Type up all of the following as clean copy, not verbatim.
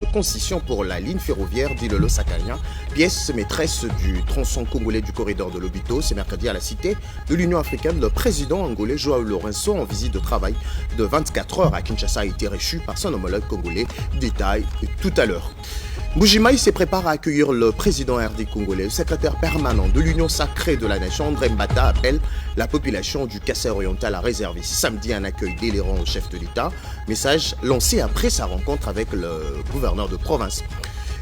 concession pour la ligne ferroviaire d'Ilolo-Sakania, pièce maîtresse du tronçon congolais du corridor de Lobito. C'est mercredi à la Cité de l'Union africaine. Le président angolais Joao Lourenço, en visite de travail de 24 heures à Kinshasa, a été reçu par son homologue congolais. Détail tout à l'heure. Mbujimaï se prépare à accueillir le président RD congolais. Le secrétaire permanent de l'Union sacrée de la nation, André Mbata, appelle la population du Kassai oriental à réserver samedi un accueil délirant au chef de l'État. Message lancé après sa rencontre avec le gouverneur de province.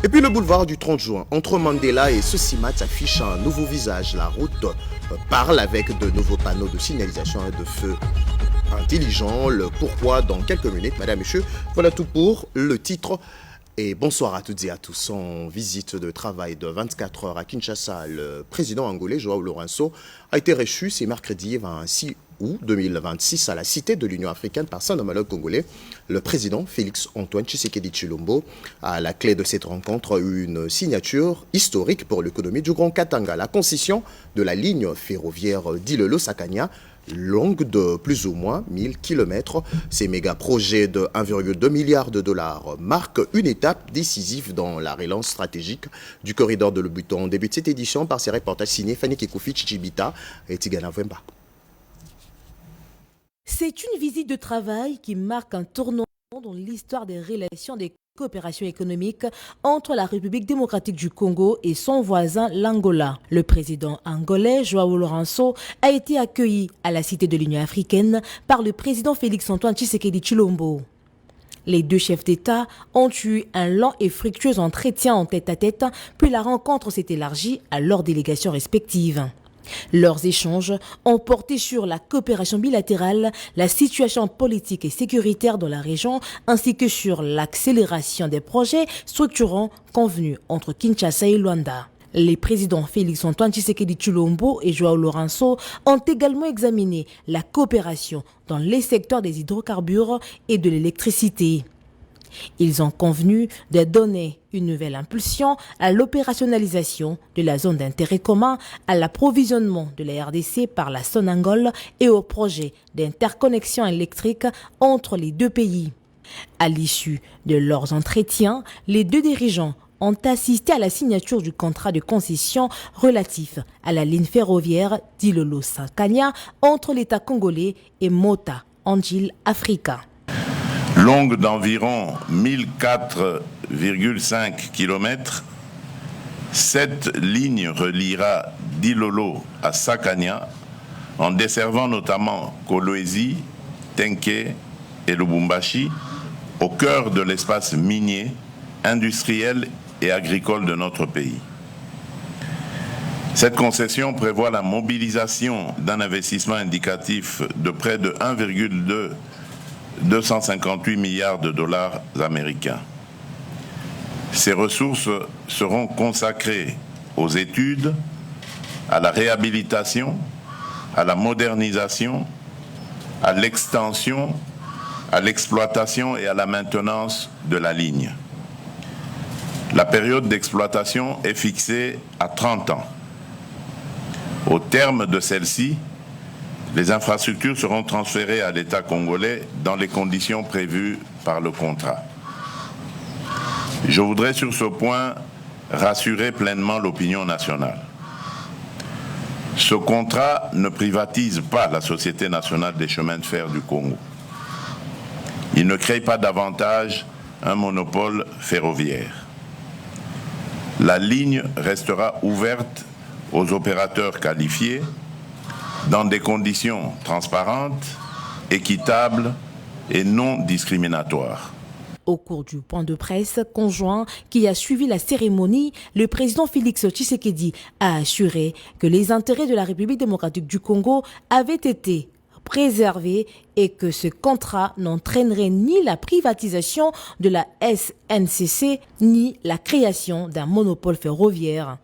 Et puis le boulevard du 30 juin, entre Mandela et Sosimat, affiche un nouveau visage. La route parle avec de nouveaux panneaux de signalisation et de feux intelligents. Le pourquoi dans quelques minutes, madame, monsieur. Voilà tout pour le titre. Et bonsoir à toutes et à tous. En visite de travail de 24 heures à Kinshasa, le président angolais Joao Lourenço a été reçu ce mercredi 26 août 2026 à la Cité de l'Union africaine par son homologue congolais, le président Félix-Antoine Tshisekedi Tshilombo. À la clé de cette rencontre, une signature historique pour l'économie du Grand Katanga, la concession de la ligne ferroviaire d'Ilolo-Sakania, longue de plus ou moins 1000 km. Ces méga-projets de 1,2 milliard de dollars marquent une étape décisive dans la relance stratégique du corridor de Lobito. On débute cette édition par ces reportages signés Fanny Kekoufi, Chichibita et Tigana Vemba. C'est une visite de travail qui marque un tournant dans l'histoire des relations des coopération économique entre la République démocratique du Congo et son voisin l'Angola. Le président angolais Joao Lourenço a été accueilli à la Cité de l'Union africaine par le président Félix-Antoine Tshisekedi Tshilombo. Les deux chefs d'État ont eu un lent et fructueux entretien en tête-à-tête, puis la rencontre s'est élargie à leurs délégations respectives. Leurs échanges ont porté sur la coopération bilatérale, la situation politique et sécuritaire dans la région, ainsi que sur l'accélération des projets structurants convenus entre Kinshasa et Luanda. Les présidents Félix-Antoine Tshisekedi Tshilombo et Joao Lourenço ont également examiné la coopération dans les secteurs des hydrocarbures et de l'électricité. Ils ont convenu de donner une nouvelle impulsion à l'opérationnalisation de la zone d'intérêt commun, à l'approvisionnement de la RDC par la Sonangol et au projet d'interconnexion électrique entre les deux pays. À l'issue de leurs entretiens, les deux dirigeants ont assisté à la signature du contrat de concession relatif à la ligne ferroviaire d'Ilolo-Sakania entre l'État congolais et Mota Angil Africa. Longue d'environ 1004,5 km, cette ligne reliera d'Ilolo à Sakania en desservant notamment Kolwezi, Tenke et Lubumbashi au cœur de l'espace minier, industriel et agricole de notre pays. Cette concession prévoit la mobilisation d'un investissement indicatif de près de 1,258 milliards de dollars américains. Ces ressources seront consacrées aux études, à la réhabilitation, à la modernisation, à l'extension, à l'exploitation et à la maintenance de la ligne. La période d'exploitation est fixée à 30 ans. Au terme de celle-ci, les infrastructures seront transférées à l'État congolais dans les conditions prévues par le contrat. Je voudrais sur ce point rassurer pleinement l'opinion nationale. Ce contrat ne privatise pas la Société nationale des chemins de fer du Congo. Il ne crée pas davantage un monopole ferroviaire. La ligne restera ouverte aux opérateurs qualifiés dans des conditions transparentes, équitables et non discriminatoires. Au cours du point de presse conjoint qui a suivi la cérémonie, le président Félix Tshisekedi a assuré que les intérêts de la République démocratique du Congo avaient été préservés et que ce contrat n'entraînerait ni la privatisation de la SNCC ni la création d'un monopole ferroviaire.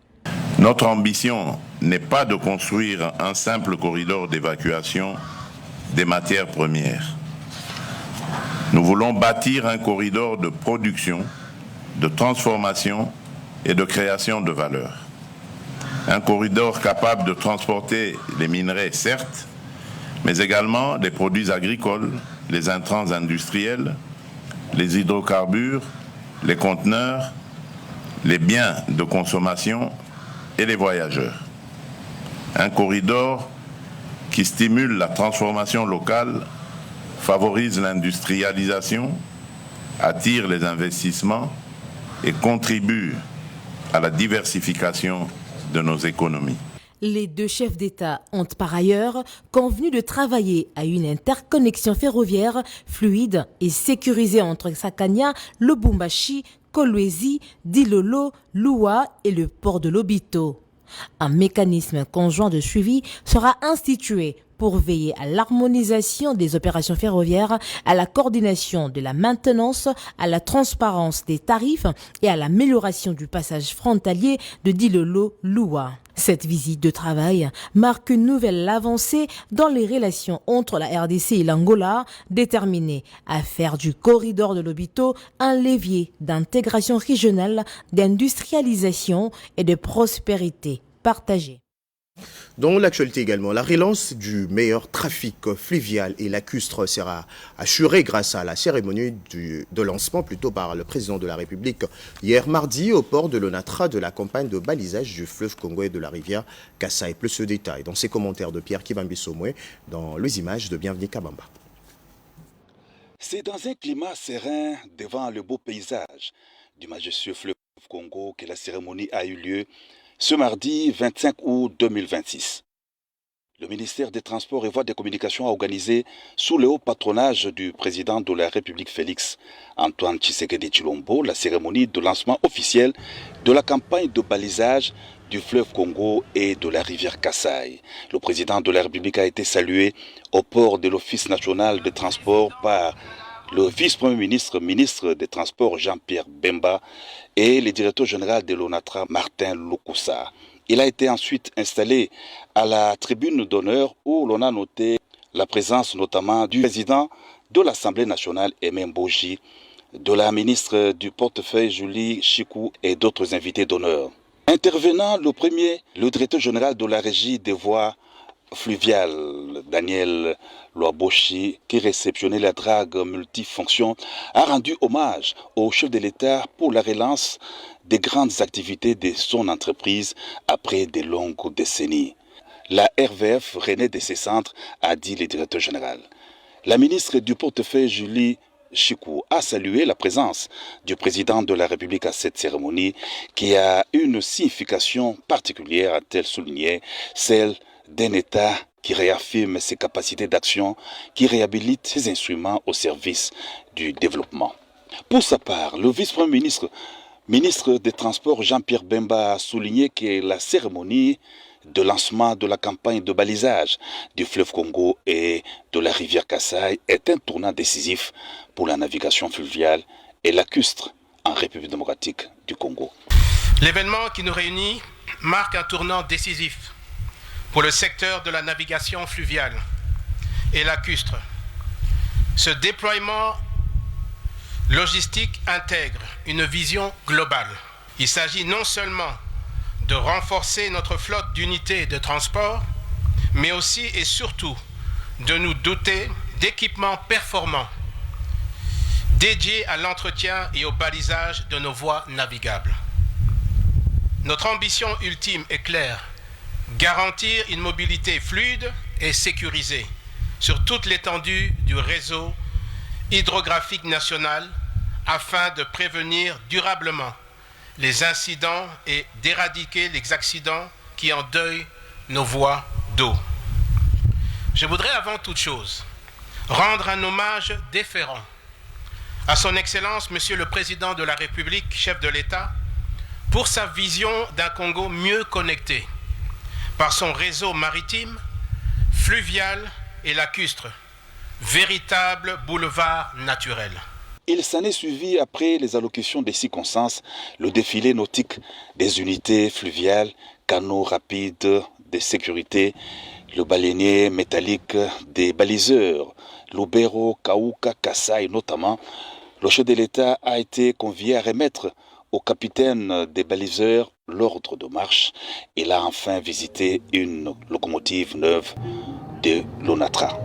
Notre ambition n'est pas de construire un simple corridor d'évacuation des matières premières. Nous voulons bâtir un corridor de production, de transformation et de création de valeur. Un corridor capable de transporter les minerais, certes, mais également les produits agricoles, les intrants industriels, les hydrocarbures, les conteneurs, les biens de consommation et les voyageurs. Un corridor qui stimule la transformation locale, favorise l'industrialisation, attire les investissements et contribue à la diversification de nos économies. Les deux chefs d'État ont par ailleurs convenu de travailler à une interconnexion ferroviaire fluide et sécurisée entre Sakania, Lubumbashi, Kolwezi, Dilolo, Luwa et le port de Lobito. Un mécanisme conjoint de suivi sera institué pour veiller à l'harmonisation des opérations ferroviaires, à la coordination de la maintenance, à la transparence des tarifs et à l'amélioration du passage frontalier de Dilolo-Luwa. Cette visite de travail marque une nouvelle avancée dans les relations entre la RDC et l'Angola, déterminée à faire du corridor de Lobito un levier d'intégration régionale, d'industrialisation et de prospérité partagée. Dans l'actualité également, la relance du meilleur trafic fluvial et lacustre sera assurée grâce à la cérémonie de lancement par le président de la République hier mardi au port de l'Onatra de la campagne de balisage du fleuve Congo et de la rivière Kassai. Plus ce détail dans ses commentaires de Pierre Kibambi Somwe dans les images de Bienvenue Kabamba. C'est dans un climat serein devant le beau paysage du majestueux fleuve Congo que la cérémonie a eu lieu ce mardi 25 août 2026. Le ministère des Transports et Voies de Communication a organisé, sous le haut patronage du président de la République Félix Antoine Tshisekedi Tshilombo, la cérémonie de lancement officiel de la campagne de balisage du fleuve Congo et de la rivière Kassai. Le président de la République a été salué au port de l'Office national des transports par le vice-premier ministre, ministre des Transports Jean-Pierre Bemba et le directeur général de l'ONATRA Martin Lukusa. Il a été ensuite installé à la tribune d'honneur où l'on a noté la présence notamment du président de l'Assemblée nationale Aimé Mboji, de la ministre du portefeuille Julie Chikou et d'autres invités d'honneur. Intervenant le premier, le directeur général de la régie des voies fluviales, Daniel Loaboshi, qui réceptionnait la drague multifonction, a rendu hommage au chef de l'État pour la relance des grandes activités de son entreprise après de longues décennies. La RVF renaît de ses centres, a dit le directeur général. La ministre du portefeuille Julie Chikou a salué la présence du président de la République à cette cérémonie qui a une signification particulière, a-t-elle souligné, celle d'un État qui réaffirme ses capacités d'action, qui réhabilite ses instruments au service du développement. Pour sa part, le vice-premier ministre des Transports Jean-Pierre Bemba a souligné que la cérémonie de lancement de la campagne de balisage du fleuve Congo et de la rivière Kassai est un tournant décisif pour la navigation fluviale et lacustre en République démocratique du Congo. L'événement qui nous réunit marque un tournant décisif pour le secteur de la navigation fluviale et lacustre. Ce déploiement logistique intègre une vision globale. Il s'agit non seulement de renforcer notre flotte d'unités de transport, mais aussi et surtout de nous doter d'équipements performants dédiés à l'entretien et au balisage de nos voies navigables. Notre ambition ultime est claire: garantir une mobilité fluide et sécurisée sur toute l'étendue du réseau hydrographique national afin de prévenir durablement les incidents et d'éradiquer les accidents qui endeuillent nos voies d'eau. Je voudrais avant toute chose rendre un hommage déférent à son Excellence, Monsieur le Président de la République, chef de l'État, pour sa vision d'un Congo mieux connecté par son réseau maritime, fluvial et lacustre, véritable boulevard naturel. Il s'en est suivi, après les allocutions des circonstances, le défilé nautique des unités fluviales, canots rapides de sécurité, le baleinier métallique des baliseurs, Lubero, Kauka, Kassai notamment. Le chef de l'État a été convié à remettre au capitaine des baliseurs l'ordre de marche. Il a enfin visité une locomotive neuve de l'ONATRA.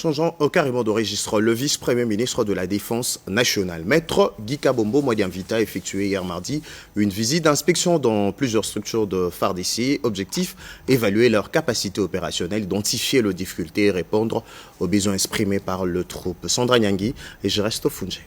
Changeant carrément de registre, le vice-premier ministre de la Défense nationale, Maître Guy Kabombo Modianvita, a effectué hier mardi une visite d'inspection dans plusieurs structures de FARDC. Objectif, évaluer leur capacité opérationnelle, identifier les difficultés et répondre aux besoins exprimés par le troupe. Sandra Nyangui et je reste au Funge.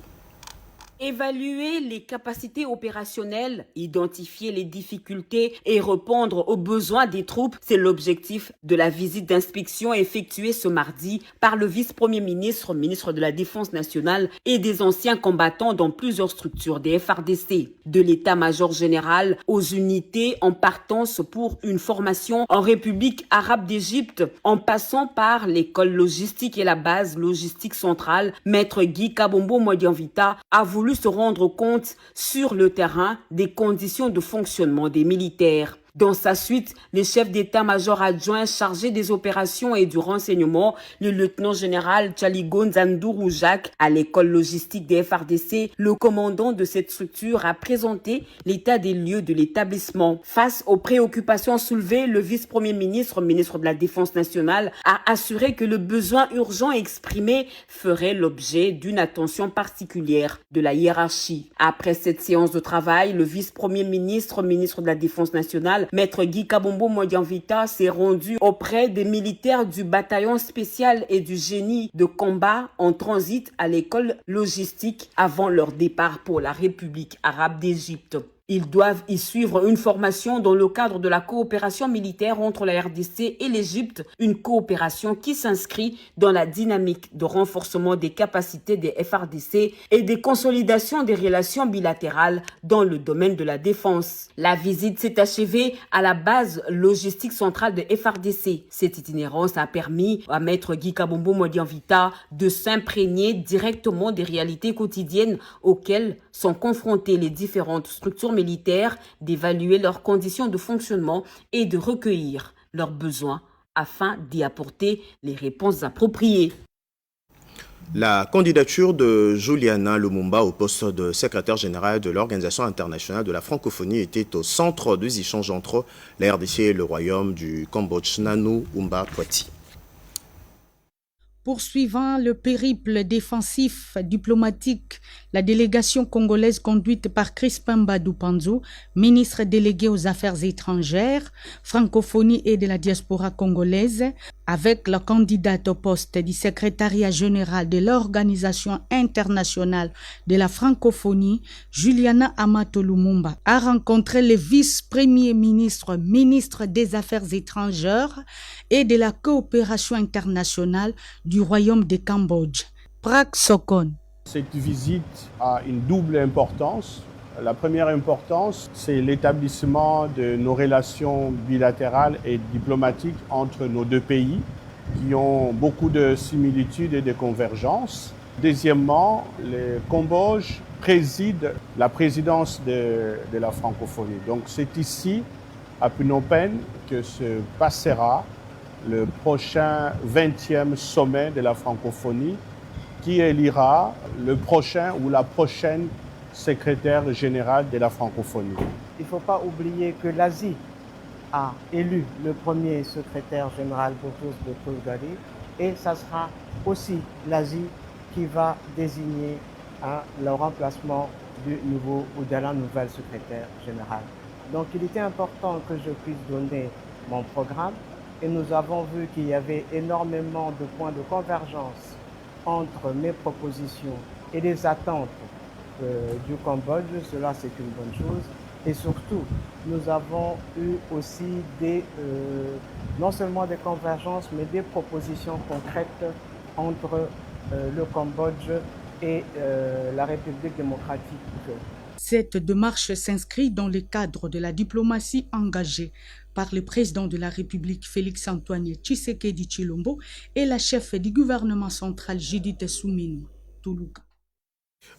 Évaluer les capacités opérationnelles, identifier les difficultés et répondre aux besoins des troupes, c'est l'objectif de la visite d'inspection effectuée ce mardi par le vice-premier ministre, ministre de la Défense nationale et des anciens combattants dans plusieurs structures des FARDC. De l'état-major général aux unités en partance pour une formation en République arabe d'Égypte, en passant par l'école logistique et la base logistique centrale, Maître Guy Kabombo Modianvita a voulu se rendre compte sur le terrain des conditions de fonctionnement des militaires. Dans sa suite, le chef d'état-major adjoint chargé des opérations et du renseignement, le lieutenant-général Tchaligo Nzandourou Jacques, à l'école logistique des FARDC, le commandant de cette structure a présenté l'état des lieux de l'établissement. Face aux préoccupations soulevées, le vice-premier ministre, ministre de la Défense nationale, a assuré que le besoin urgent exprimé ferait l'objet d'une attention particulière de la hiérarchie. Après cette séance de travail, le vice-premier ministre, ministre de la Défense nationale, Maître Guy Kabombo Modianvita s'est rendu auprès des militaires du bataillon spécial et du génie de combat en transit à l'école logistique avant leur départ pour la République arabe d'Égypte. Ils doivent y suivre une formation dans le cadre de la coopération militaire entre la RDC et l'Égypte, une coopération qui s'inscrit dans la dynamique de renforcement des capacités des FARDC et des consolidations des relations bilatérales dans le domaine de la défense. La visite s'est achevée à la base logistique centrale de FARDC. Cette itinérance a permis à Maître Guy Kabombo Modianvita de s'imprégner directement des réalités quotidiennes auxquelles sont confrontées les différentes structures militaires, d'évaluer leurs conditions de fonctionnement et de recueillir leurs besoins afin d'y apporter les réponses appropriées. La candidature de Juliana Lumumba au poste de secrétaire général de l'Organisation internationale de la francophonie était au centre des échanges entre la RDC et le royaume du Cambodge, Nanu Umba Twati. Poursuivant le périple défensif diplomatique, la délégation congolaise conduite par Crispin Mbadou Panzo, ministre délégué aux Affaires étrangères, francophonie et de la diaspora congolaise, avec la candidate au poste du secrétariat général de l'Organisation internationale de la francophonie, Juliana Amato Lumumba, a rencontré le vice-premier ministre, ministre des Affaires étrangères et de la coopération internationale du Royaume de Cambodge, Prak Sokon. Cette visite a une double importance. La première importance, c'est l'établissement de nos relations bilatérales et diplomatiques entre nos deux pays qui ont beaucoup de similitudes et de convergences. Deuxièmement, le Cambodge préside la présidence de la francophonie. Donc c'est ici, à Phnom Penh, que se passera le prochain 20e sommet de la francophonie qui élira le prochain ou la prochaine secrétaire général de la francophonie. Il ne faut pas oublier que l'Asie a élu le premier secrétaire général Boutros Boutros-Ghali et ça sera aussi l'Asie qui va désigner le remplacement du nouveau ou de la nouvelle secrétaire générale. Donc il était important que je puisse donner mon programme et nous avons vu qu'il y avait énormément de points de convergence entre mes propositions et les attentes du Cambodge. Cela, c'est une bonne chose. Et surtout, nous avons eu aussi non seulement des convergences, mais des propositions concrètes entre le Cambodge et la République démocratique. Cette démarche s'inscrit dans le cadre de la diplomatie engagée par le président de la République Félix-Antoine Tshisekedi Tshilombo et la chef du gouvernement central Judith Suminwa Tuluka.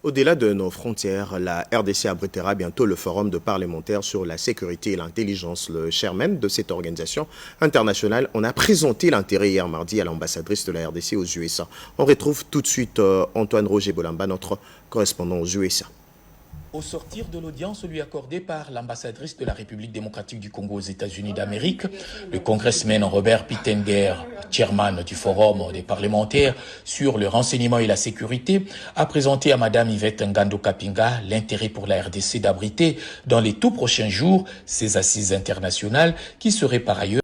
Au-delà de nos frontières, la RDC abritera bientôt le forum de parlementaires sur la sécurité et l'intelligence. Le chairman de cette organisation internationale en a présenté l'intérêt hier mardi à l'ambassadrice de la RDC aux USA. On retrouve tout de suite Antoine Roger Bolamba, notre correspondant aux USA. au sortir de l'audience lui accordée par l'ambassadrice de la République démocratique du Congo aux États-Unis d'Amérique, le congressman Robert Pittenger, chairman du Forum des parlementaires sur le renseignement et la sécurité, a présenté à Madame Yvette Ngando Kapinga l'intérêt pour la RDC d'abriter dans les tout prochains jours ces assises internationales qui seraient par ailleurs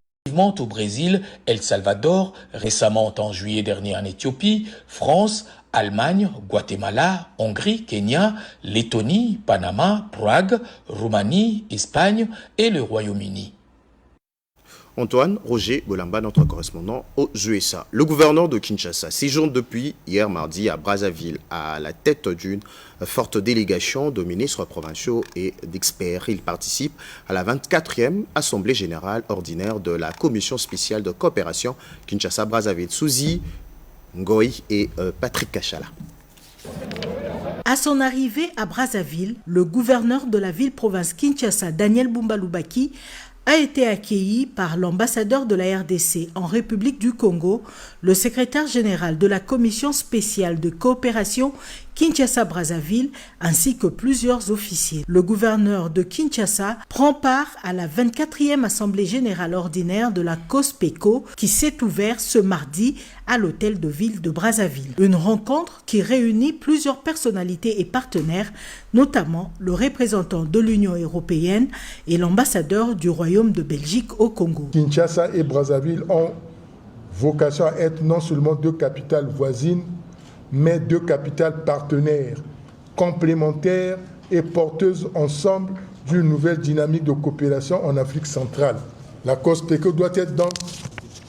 au Brésil, El Salvador, récemment en juillet dernier en Éthiopie, France, Allemagne, Guatemala, Hongrie, Kenya, Lettonie, Panama, Prague, Roumanie, Espagne et le Royaume-Uni. Antoine Roger Bolamba, notre correspondant aux USA. Le gouverneur de Kinshasa séjourne depuis hier mardi à Brazzaville à la tête d'une forte délégation de ministres provinciaux et d'experts. Il participe à la 24e Assemblée générale ordinaire de la Commission spéciale de coopération Kinshasa-Brazzaville. Souzi Ngoï et Patrick Kachala. À son arrivée à Brazzaville, le gouverneur de la ville-province Kinshasa, Daniel Bumba-Lubaki, a été accueilli par l'ambassadeur de la RDC en République du Congo, le secrétaire général de la Commission spéciale de coopération Kinshasa-Brazzaville, ainsi que plusieurs officiers. Le gouverneur de Kinshasa prend part à la 24e Assemblée générale ordinaire de la COSPECO qui s'est ouverte ce mardi à l'hôtel de ville de Brazzaville. Une rencontre qui réunit plusieurs personnalités et partenaires, notamment le représentant de l'Union européenne et l'ambassadeur du Royaume de Belgique au Congo. Kinshasa et Brazzaville ont vocation à être non seulement deux capitales voisines, mais deux capitales partenaires, complémentaires et porteuses ensemble d'une nouvelle dynamique de coopération en Afrique centrale. La COSPECO doit être donc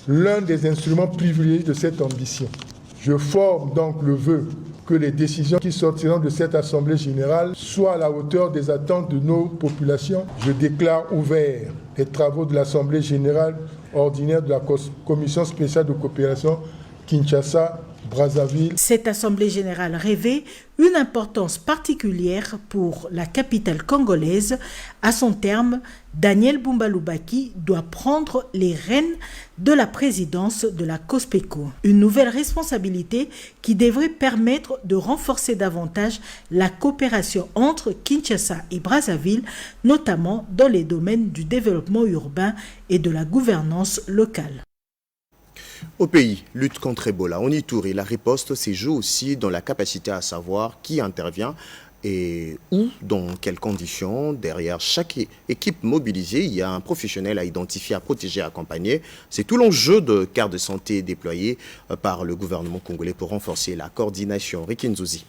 l'un des instruments privilégiés de cette ambition. Je forme donc le vœu que les décisions qui sortiront de cette Assemblée générale soient à la hauteur des attentes de nos populations. Je déclare ouverts les travaux de l'Assemblée générale ordinaire de la Commission spéciale de coopération Kinshasa-Brazzaville. Cette Assemblée générale revêt une importance particulière pour la capitale congolaise. À son terme, Daniel Bumba-Lubaki doit prendre les rênes de la présidence de la COSPECO. Une nouvelle responsabilité qui devrait permettre de renforcer davantage la coopération entre Kinshasa et Brazzaville, notamment dans les domaines du développement urbain et de la gouvernance locale. Au pays, lutte contre Ebola. En Ituri, la riposte se joue aussi dans la capacité à savoir qui intervient et où, dans quelles conditions. Derrière chaque équipe mobilisée, il y a un professionnel à identifier, à protéger, à accompagner. C'est tout l'enjeu de cartes de santé déployés par le gouvernement congolais pour renforcer la coordination. Ricky Nzouzi.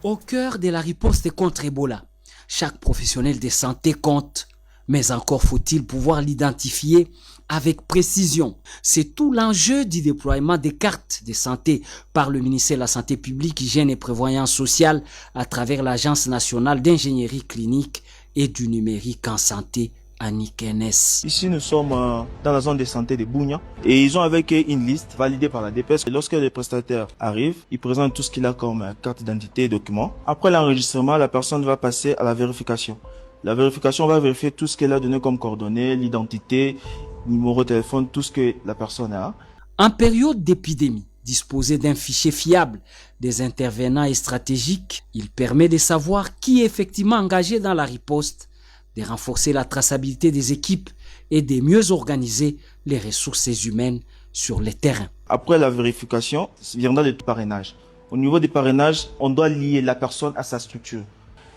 Au cœur de la riposte contre Ebola, chaque professionnel de santé compte, mais encore faut-il pouvoir l'identifier avec précision. C'est tout l'enjeu du déploiement des cartes de santé par le ministère de la Santé publique, Hygiène et Prévoyance sociale à travers l'Agence nationale d'ingénierie clinique et du numérique en santé, Anikenes. Ici, nous sommes dans la zone de santé de Bounia et ils ont avec eux une liste validée par la DPS. Et lorsque les prestataires arrivent, ils présentent tout ce qu'il a comme carte d'identité et documents. Après l'enregistrement, la personne va passer à la vérification. La vérification va vérifier tout ce qu'elle a donné comme coordonnées, l'identité, numéro de téléphone, tout ce que la personne a. En période d'épidémie, disposer d'un fichier fiable des intervenants et stratégiques, il permet de savoir qui est effectivement engagé dans la riposte, de renforcer la traçabilité des équipes et de mieux organiser les ressources humaines sur le terrain. Après la vérification, viendra le parrainage. Au niveau du parrainage, on doit lier la personne à sa structure.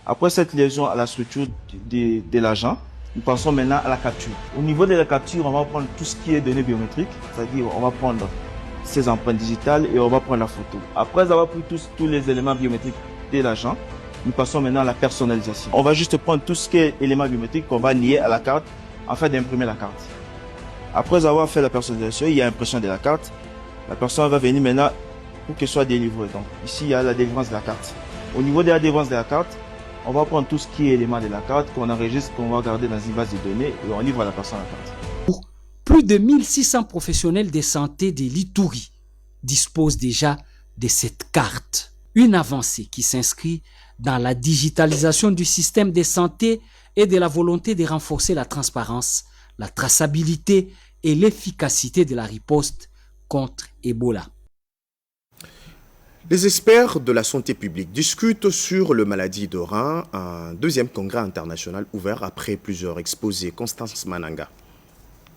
Après cette liaison à la structure de l'agent, nous passons maintenant à la capture. Au niveau de la capture, on va prendre tout ce qui est données biométriques, c'est-à-dire on va prendre ses empreintes digitales et on va prendre la photo. Après avoir pris tous les éléments biométriques de l'agent, nous passons maintenant à la personnalisation. On va juste prendre tout ce qui est éléments biométriques qu'on va lier à la carte afin d'imprimer la carte. Après avoir fait la personnalisation, il y a l'impression de la carte. La personne va venir maintenant pour qu'elle soit délivrée. Donc ici, il y a la délivrance de la carte. Au niveau de la délivrance de la carte, on va prendre tout ce qui est élément de la carte qu'on enregistre, qu'on va garder dans une base de données et on livre à la personne la carte. Plus de 1600 professionnels de santé de l'Ituri disposent déjà de cette carte. Une avancée qui s'inscrit dans la digitalisation du système de santé et de la volonté de renforcer la transparence, la traçabilité et l'efficacité de la riposte contre Ebola. Les experts de la santé publique discutent sur le maladie de rein, un deuxième congrès international ouvert après plusieurs exposés. Constance Mananga.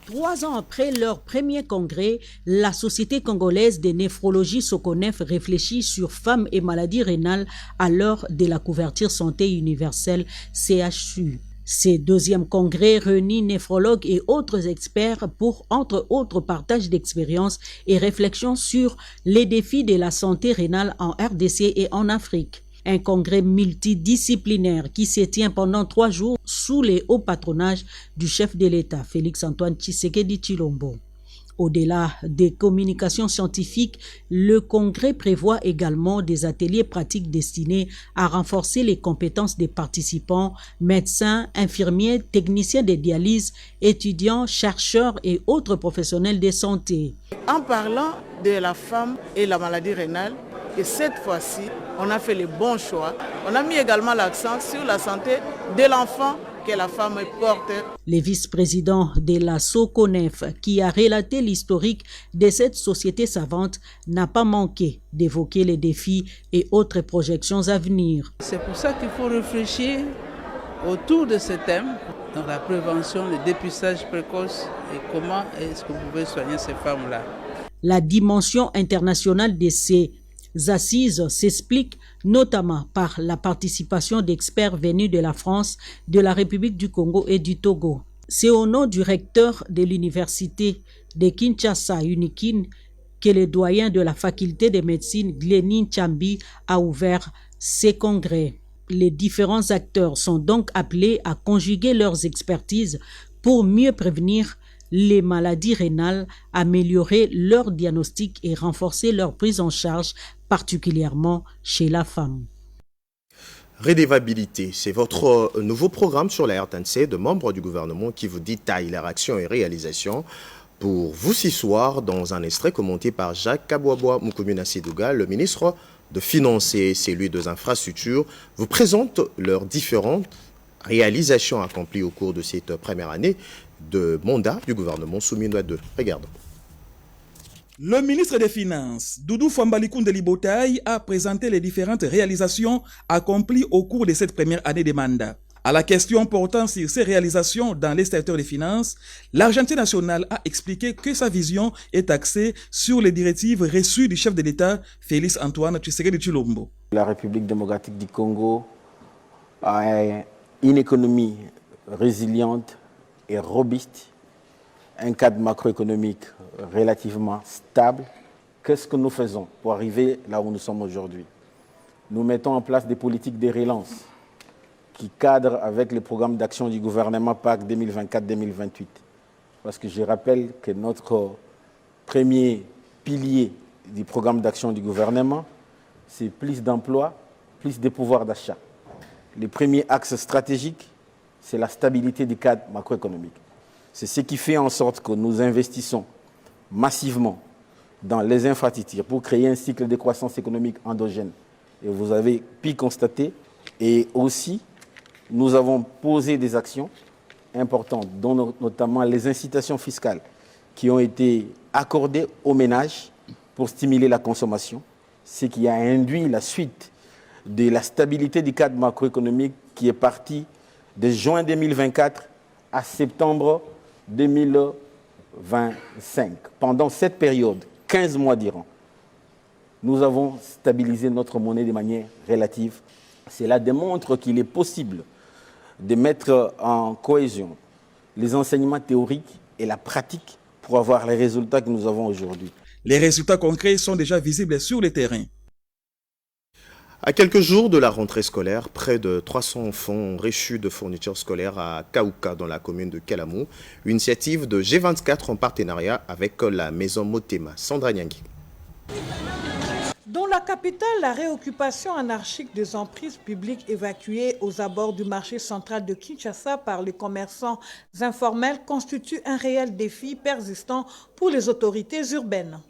3 ans après leur premier congrès, la Société congolaise de néphrologie SOCONEF réfléchit sur femmes et maladies rénales à l'heure de la couverture santé universelle CHU. Ces deuxième congrès réunit néphrologues et autres experts pour, entre autres, partage d'expériences et réflexions sur les défis de la santé rénale en RDC et en Afrique. Un congrès multidisciplinaire qui se tient pendant 3 jours sous les hauts patronages du chef de l'État, Félix-Antoine Tshisekedi Tshilombo. Au-delà des communications scientifiques, le congrès prévoit également des ateliers pratiques destinés à renforcer les compétences des participants, médecins, infirmiers, techniciens de dialyse, étudiants, chercheurs et autres professionnels de santé. En parlant de la femme et la maladie rénale, et cette fois-ci, on a fait le bon choix. On a mis également l'accent sur la santé de l'enfant que la femme porte. Le vice-président de la SOCONEF, qui a relaté l'historique de cette société savante, n'a pas manqué d'évoquer les défis et autres projections à venir. C'est pour ça qu'il faut réfléchir autour de ce thème, dans la prévention, le dépistage précoce et comment est-ce que vous pouvez soigner ces femmes-là. La dimension internationale de ces assises s'explique notamment par la participation d'experts venus de la France, de la République du Congo et du Togo. C'est au nom du recteur de l'université de Kinshasa, UNIKIN, que le doyen de la faculté de médecine, Glenin Chambi, a ouvert ces congrès. Les différents acteurs sont donc appelés à conjuguer leurs expertises pour mieux prévenir les maladies rénales, améliorer leur diagnostic et renforcer leur prise en charge, particulièrement chez la femme. Redevabilité, c'est votre nouveau programme sur la RTNC de membres du gouvernement qui vous détaille leurs actions et réalisations. Pour vous ce soir, dans un extrait commenté par Jacques Kabouaboua Moukoumina Sidouga, le ministre de Finances et celui des Infrastructures, vous présente leurs différentes réalisations accomplies au cours de cette première année de mandat du gouvernement Souminois II. Regardons. Le ministre des Finances, Doudou Fambalikoun de Libotaï, a présenté les différentes réalisations accomplies au cours de cette première année de mandat. À la question portant sur ces réalisations dans les secteurs des finances, l'Argentin national a expliqué que sa vision est axée sur les directives reçues du chef de l'État, Félix-Antoine Tshisekedi Tshilombo. La République démocratique du Congo a une économie résiliente et robuste, un cadre macroéconomique relativement stable. Qu'est-ce que nous faisons pour arriver là où nous sommes aujourd'hui? Nous mettons en place des politiques de relance qui cadrent avec les programmes d'action du gouvernement PAC 2024-2028. Parce que je rappelle que notre premier pilier du programme d'action du gouvernement, c'est plus d'emplois, plus de pouvoir d'achat. Le premier axe stratégique, c'est la stabilité du cadre macroéconomique. C'est ce qui fait en sorte que nous investissons massivement dans les infrastructures pour créer un cycle de croissance économique endogène. Et vous avez pu constater, et aussi, nous avons posé des actions importantes, dont notamment les incitations fiscales qui ont été accordées aux ménages pour stimuler la consommation, ce qui a induit la suite de la stabilité du cadre macroéconomique qui est partie de juin 2024 à septembre 2025. Pendant cette période, 15 mois durant, nous avons stabilisé notre monnaie de manière relative. Cela démontre qu'il est possible de mettre en cohésion les enseignements théoriques et la pratique pour avoir les résultats que nous avons aujourd'hui. Les résultats concrets sont déjà visibles sur le terrain. À quelques jours de la rentrée scolaire, près de 300 enfants ont reçu de fournitures scolaires à Kaouka, dans la commune de Kalamou, une initiative de G24 en partenariat avec la maison Motema. Sandra Nyangui. Dans la capitale, la réoccupation anarchique des emprises publiques évacuées aux abords du marché central de Kinshasa par les commerçants informels constitue un réel défi persistant pour les autorités urbaines.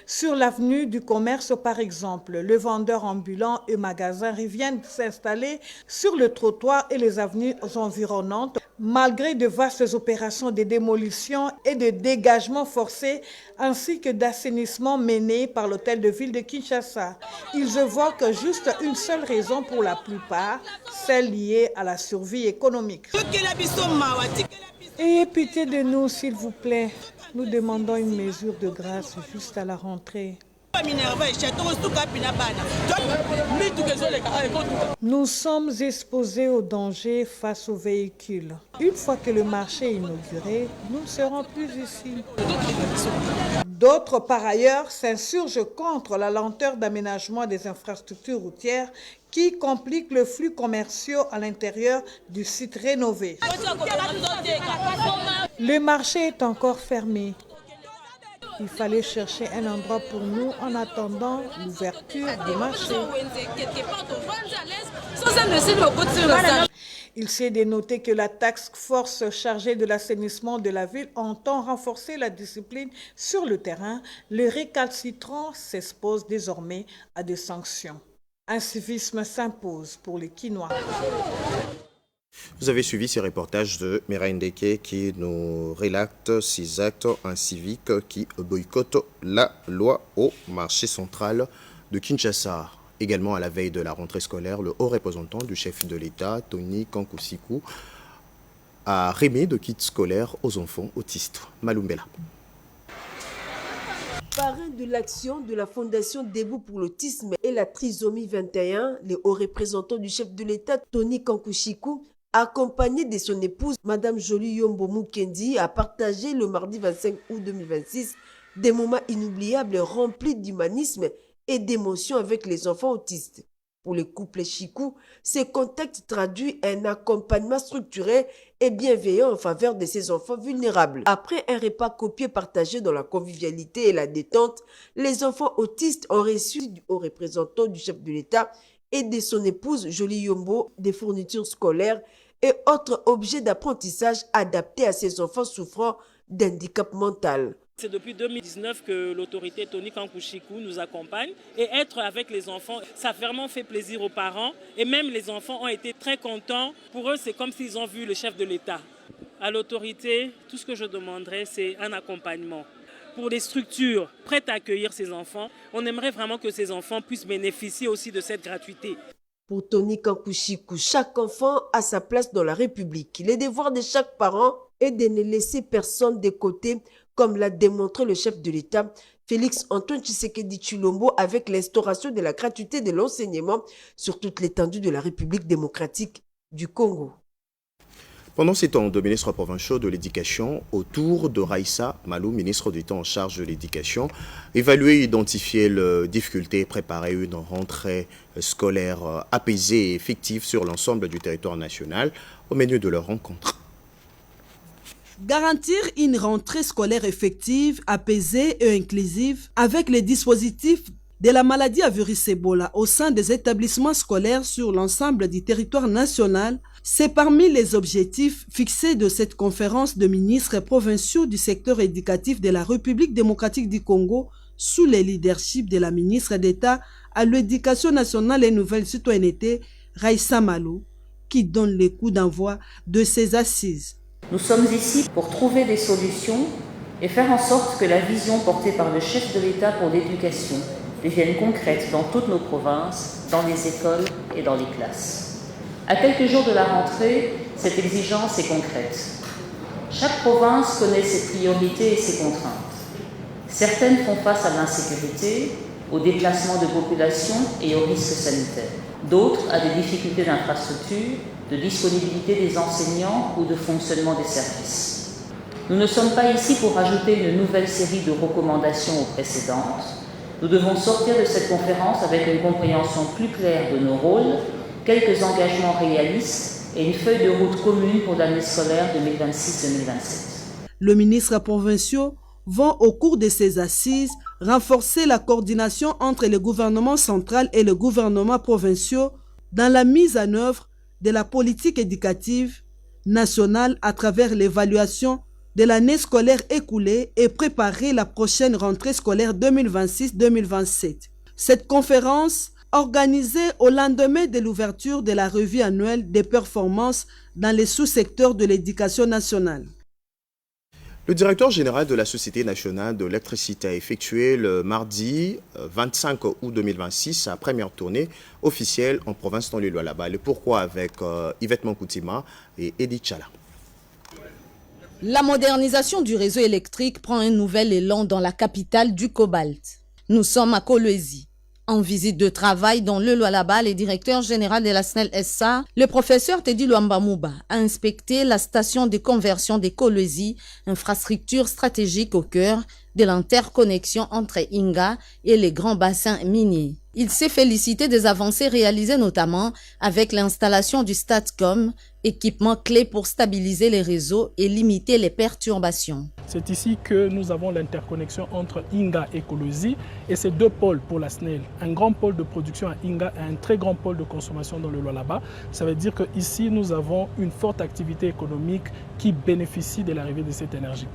Sur l'avenue du commerce, par exemple, les vendeurs ambulants et magasins reviennent s'installer sur le trottoir et les avenues environnantes, malgré de vastes opérations de démolition et de dégagement forcé, ainsi que d'assainissement menées par l'hôtel de ville de Kinshasa. cela, ils évoquent juste une seule raison pour la plupart, celle liée à la survie économique. Ayez pitié de nous, s'il vous plaît. Nous demandons une mesure de grâce juste à la rentrée. Nous sommes exposés au danger face aux véhicules. Une fois que le marché est inauguré, nous ne serons plus ici. D'autres, par ailleurs, s'insurgent contre la lenteur d'aménagement des infrastructures routières qui complique le flux commercial à l'intérieur du site rénové. Le marché est encore fermé. Il fallait chercher un endroit pour nous en attendant l'ouverture du marché. Il s'est dénoté que la task force chargée de l'assainissement de la ville entend renforcer la discipline sur le terrain. Les récalcitrants s'exposent désormais à des sanctions. Un civisme s'impose pour les Quinois. Vous avez suivi ces reportages de Mireille Ndeke qui nous relate 6 actes inciviques qui boycottent la loi au marché central de Kinshasa. Également à la veille de la rentrée scolaire, le haut représentant du chef de l'État, Tony Kankusiku, a remis de kits scolaires aux enfants autistes. Malumbela. Parrain de l'action de la Fondation Debout pour l'autisme et la trisomie 21, le haut représentant du chef de l'État, Tony Kankusiku, accompagné de son épouse, Madame Jolie Yombo Mukendi, a partagé le mardi 25 août 2026 des moments inoubliables remplis d'humanisme et d'émotion avec les enfants autistes. Pour le couple Chikou, ces contacts traduisent un accompagnement structuré et bienveillant en faveur de ces enfants vulnérables. Après un repas copié partagé dans la convivialité et la détente, les enfants autistes ont reçu du haut représentant du chef de l'État et de son épouse Jolie Yombo des fournitures scolaires et autres objets d'apprentissage adaptés à ces enfants souffrant d'handicap mental. C'est depuis 2019 que l'autorité Tony Kankusiku nous accompagne et être avec les enfants, ça a vraiment fait plaisir aux parents et même les enfants ont été très contents. Pour eux, c'est comme s'ils ont vu le chef de l'État. À l'autorité, tout ce que je demanderais, c'est un accompagnement. Pour des structures prêtes à accueillir ces enfants, on aimerait vraiment que ces enfants puissent bénéficier aussi de cette gratuité. Pour Tony Kankusiku, chaque enfant a sa place dans la République. Le devoir de chaque parent est de ne laisser personne de côté, comme l'a démontré le chef de l'État, Félix Antoine Tshisekedi Tshilombo, avec l'instauration de la gratuité de l'enseignement sur toute l'étendue de la République démocratique du Congo. Pendant ces temps, deux ministres provinciaux de l'éducation, autour de Raissa Malou, ministre d'État en charge de l'éducation, évaluer et identifier les difficultés et préparer une rentrée scolaire apaisée et effective sur l'ensemble du territoire national au menu de leur rencontre. Garantir une rentrée scolaire effective, apaisée et inclusive avec les dispositifs de la maladie à virus Ebola au sein des établissements scolaires sur l'ensemble du territoire national, c'est parmi les objectifs fixés de cette conférence de ministres provinciaux du secteur éducatif de la République démocratique du Congo sous le leadership de la ministre d'État à l'éducation nationale et nouvelle citoyenneté, Raissa Malou, qui donne le coup d'envoi de ces assises. Nous sommes ici pour trouver des solutions et faire en sorte que la vision portée par le chef de l'État pour l'éducation devienne concrète dans toutes nos provinces, dans les écoles et dans les classes. À quelques jours de la rentrée, cette exigence est concrète. Chaque province connaît ses priorités et ses contraintes. Certaines font face à l'insécurité, au déplacement de population et aux risques sanitaires. D'autres à des difficultés d'infrastructure, de disponibilité des enseignants ou de fonctionnement des services. Nous ne sommes pas ici pour ajouter une nouvelle série de recommandations aux précédentes. Nous devons sortir de cette conférence avec une compréhension plus claire de nos rôles, quelques engagements réalistes et une feuille de route commune pour l'année scolaire 2026-2027. Le ministre provinciaux vont au cours de ces assises renforcer la coordination entre le gouvernement central et le gouvernement provinciaux dans la mise en œuvre de la politique éducative nationale à travers l'évaluation de l'année scolaire écoulée et préparer la prochaine rentrée scolaire 2026-2027. Cette conférence, organisée au lendemain de l'ouverture de la revue annuelle des performances dans les sous-secteurs de l'éducation nationale. Le directeur général de la Société nationale de l'électricité a effectué le mardi 25 août 2026 sa première tournée officielle en province dans le Lualaba. Le pourquoi avec Yvette Mankoutima et Edith Chala. La modernisation du réseau électrique prend un nouvel élan dans la capitale du cobalt. Nous sommes à Kolwezi. En visite de travail dans le Lualaba, le directeur général de la SNEL SA, le professeur Teddy Luambamouba, a inspecté la station de conversion de Kolwezi, infrastructure stratégique au cœur de l'interconnexion entre Inga et les grands bassins miniers. Il s'est félicité des avancées réalisées notamment avec l'installation du STATCOM, équipement clé pour stabiliser les réseaux et limiter les perturbations. C'est ici que nous avons l'interconnexion entre Inga et Kolwezi et ces deux pôles pour la SNEL. Un grand pôle de production à Inga et un très grand pôle de consommation dans le Lualaba. Ça veut dire qu'ici nous avons une forte activité économique qui bénéficie de l'arrivée de cette énergie.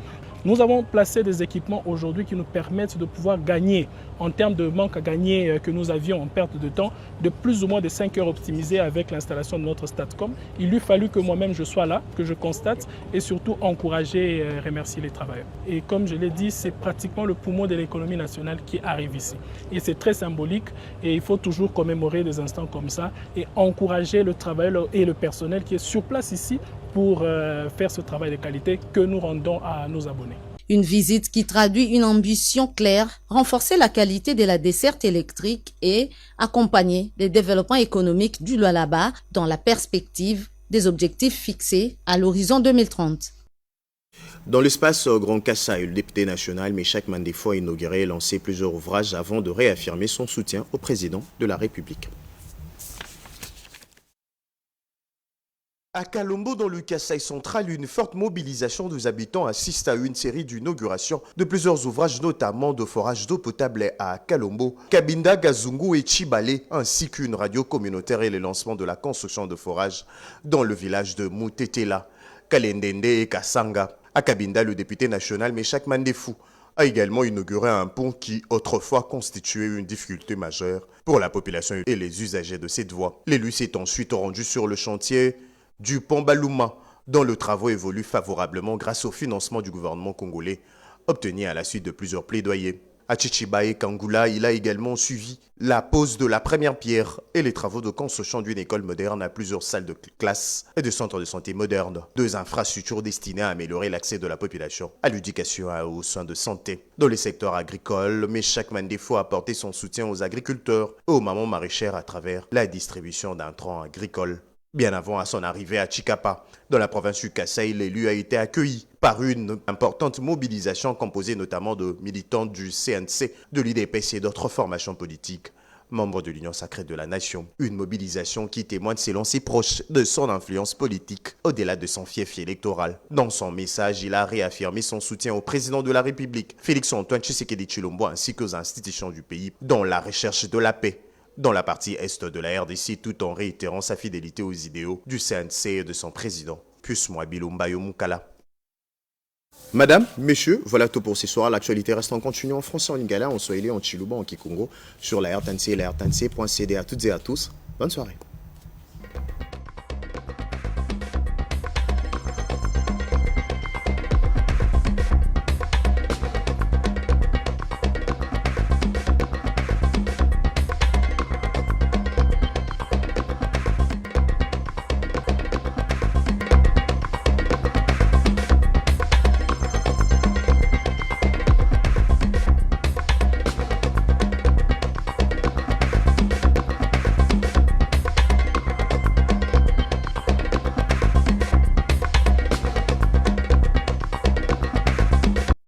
Nous avons placé des équipements aujourd'hui qui nous permettent de pouvoir gagner, en termes de manque à gagner que nous avions en perte de temps, de plus ou moins de 5 heures optimisées avec l'installation de notre STATCOM. Il lui fallu que moi-même je sois là, que je constate et surtout encourager et remercier les travailleurs. Et comme je l'ai dit, c'est pratiquement le poumon de l'économie nationale qui arrive ici. Et c'est très symbolique et il faut toujours commémorer des instants comme ça et encourager le travailleur et le personnel qui est sur place ici pour faire ce travail de qualité que nous rendons à nos abonnés. Une visite qui traduit une ambition claire, renforcer la qualité de la desserte électrique et accompagner le développement économique du Lualaba dans la perspective des objectifs fixés à l'horizon 2030. Dans l'espace Grand Kassai, le député national Meshak Mandefo a inauguré et lancé plusieurs ouvrages avant de réaffirmer son soutien au président de la République. À Kalombo, dans le Kassai central, une forte mobilisation des habitants assiste à une série d'inauguration de plusieurs ouvrages, notamment de forage d'eau potable à Kalombo, Kabinda, Gazungu et Chibale, ainsi qu'une radio communautaire et le lancement de la construction de forages dans le village de Moutetela, Kalendende et Kasanga. À Kabinda, le député national Meshak Mandefo a également inauguré un pont qui autrefois constituait une difficulté majeure pour la population et les usagers de cette voie. L'élu s'est ensuite rendu sur le chantier du pont Balouma, dont le travaux évolue favorablement grâce au financement du gouvernement congolais, obtenu à la suite de plusieurs plaidoyers. À Chichiba et Kangula, il a également suivi la pose de la première pierre et les travaux de construction d'une école moderne à plusieurs salles de classe et de centres de santé modernes. Deux infrastructures destinées à améliorer l'accès de la population à l'éducation et aux soins de santé. Dans les secteurs agricoles, Meshak Mandefo a apporté son soutien aux agriculteurs et aux mamans maraîchères à travers la distribution d'intrants agricoles. Bien avant à son arrivée à Chikapa, dans la province du Kassai, l'élu a été accueilli par une importante mobilisation composée notamment de militants du CNC, de l'UDPS et d'autres formations politiques, membres de l'Union sacrée de la nation. Une mobilisation qui témoigne selon ses proches de son influence politique au-delà de son fief électoral. Dans son message, il a réaffirmé son soutien au président de la République, Félix-Antoine Tshisekedi Tshilombo, ainsi qu'aux institutions du pays dans la recherche de la paix dans la partie est de la RDC, tout en réitérant sa fidélité aux idéaux du CNC et de son président, Pius Mwabilumba Yomukala. Madame, messieurs, voilà tout pour ce soir. L'actualité reste en continu en français, en lingala, en swahili, en chiluba, en kikongo, sur la RTNC et la RTNC.cd. À toutes et à tous, bonne soirée.